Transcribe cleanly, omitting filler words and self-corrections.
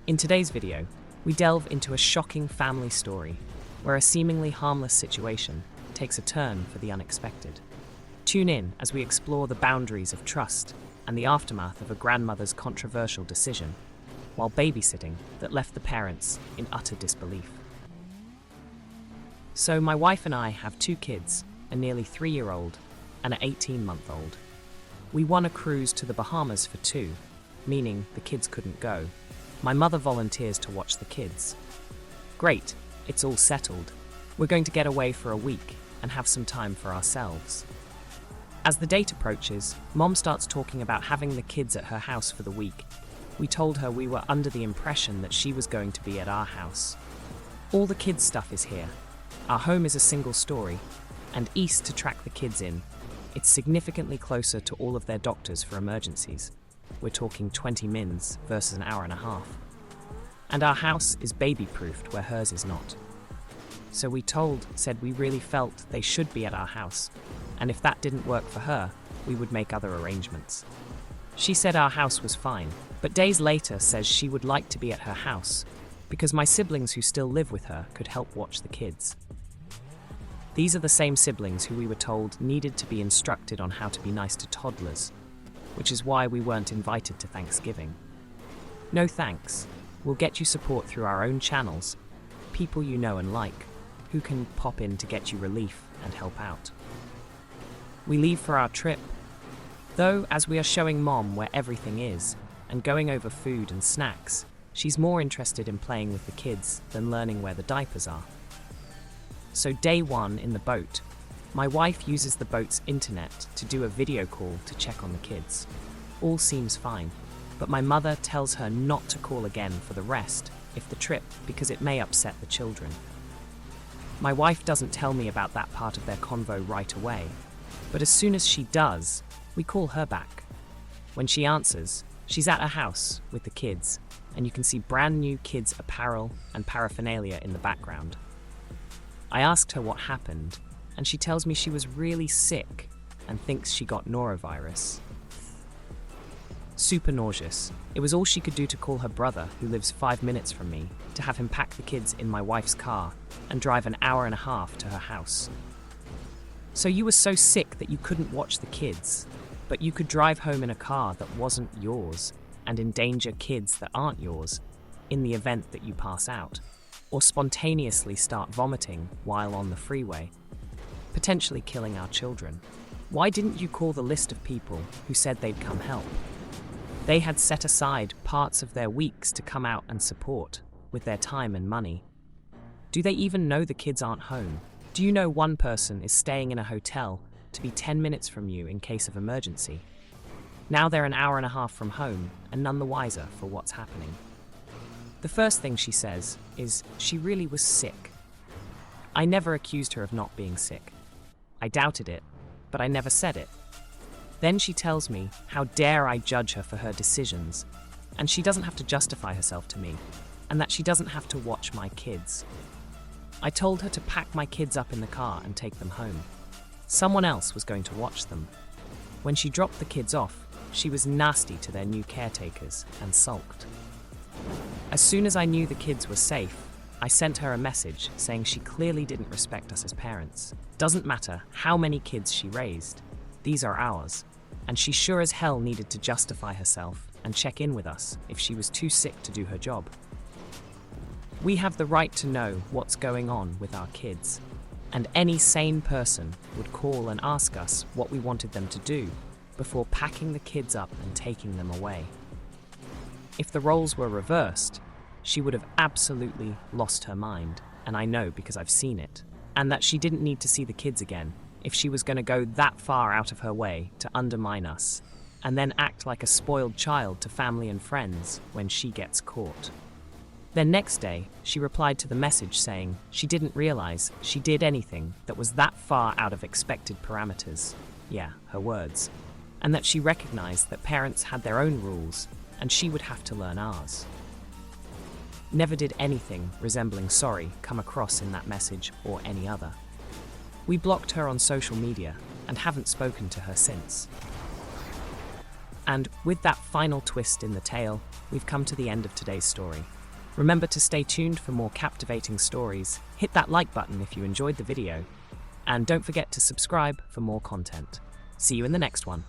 In today's video, we delve into a shocking family story where a seemingly harmless situation takes a turn for the unexpected. Tune in as we explore the boundaries of trust and the aftermath of a grandmother's controversial decision while babysitting that left the parents in utter disbelief. So my wife and I have 2 kids, a nearly 3-year-old and an 18-month-old. We won a cruise to the Bahamas for 2, meaning the kids couldn't go. My mother volunteers to watch the kids. Great, it's all settled. We're going to get away for a week and have some time for ourselves. As the date approaches, Mom starts talking about having the kids at her house for the week. We told her we were under the impression that she was going to be at our house. All the kids' stuff is here. Our home is a single story, and east to track the kids in. It's significantly closer to all of their doctors for emergencies. We're talking 20 mins versus an hour and a half. And our house is baby-proofed where hers is not. So we said we really felt they should be at our house, and if that didn't work for her, we would make other arrangements. She said our house was fine, but days later says she would like to be at her house because my siblings who still live with her could help watch the kids. These are the same siblings who we were told needed to be instructed on how to be nice to toddlers, which is why we weren't invited to Thanksgiving. No thanks. We'll get you support through our own channels, people you know and like, who can pop in to get you relief and help out. We leave for our trip, though as we are showing Mom where everything is and going over food and snacks, she's more interested in playing with the kids than learning where the diapers are. So day 1 in the boat, my wife uses the boat's internet to do a video call to check on the kids. All seems fine, but my mother tells her not to call again for the rest of the trip because it may upset the children. My wife doesn't tell me about that part of their convo right away, but as soon as she does, we call her back. When she answers, she's at her house with the kids, and you can see brand new kids' apparel and paraphernalia in the background. I asked her what happened, and she tells me she was really sick and thinks she got norovirus. Super nauseous. It was all she could do to call her brother, who lives 5 minutes from me, to have him pack the kids in my wife's car and drive an hour and a half to her house. So you were so sick that you couldn't watch the kids, but you could drive home in a car that wasn't yours and endanger kids that aren't yours in the event that you pass out, or spontaneously start vomiting while on the freeway, potentially killing our children. Why didn't you call the list of people who said they'd come help? They had set aside parts of their weeks to come out and support with their time and money. Do they even know the kids aren't home? Do you know one person is staying in a hotel to be 10 minutes from you in case of emergency? Now they're an hour and a half from home and none the wiser for what's happening. The first thing she says is she really was sick. I never accused her of not being sick. I doubted it, but I never said it. Then she tells me how dare I judge her for her decisions, and she doesn't have to justify herself to me, and that she doesn't have to watch my kids. I told her to pack my kids up in the car and take them home. Someone else was going to watch them. When she dropped the kids off, she was nasty to their new caretakers and sulked. As soon as I knew the kids were safe, I sent her a message saying she clearly didn't respect us as parents. Doesn't matter how many kids she raised, these are ours, and she sure as hell needed to justify herself and check in with us if she was too sick to do her job. We have the right to know what's going on with our kids, and any sane person would call and ask us what we wanted them to do before packing the kids up and taking them away. If the roles were reversed, she would have absolutely lost her mind, and I know because I've seen it, and that she didn't need to see the kids again if she was going to go that far out of her way to undermine us, and then act like a spoiled child to family and friends when she gets caught. Then next day, she replied to the message saying she didn't realize she did anything that was that far out of expected parameters, yeah, her words, and that she recognized that parents had their own rules and she would have to learn ours. Never did anything resembling sorry come across in that message or any other. We blocked her on social media and haven't spoken to her since. And with that final twist in the tale, we've come to the end of today's story. Remember to stay tuned for more captivating stories, hit that like button if you enjoyed the video, and don't forget to subscribe for more content. See you in the next one.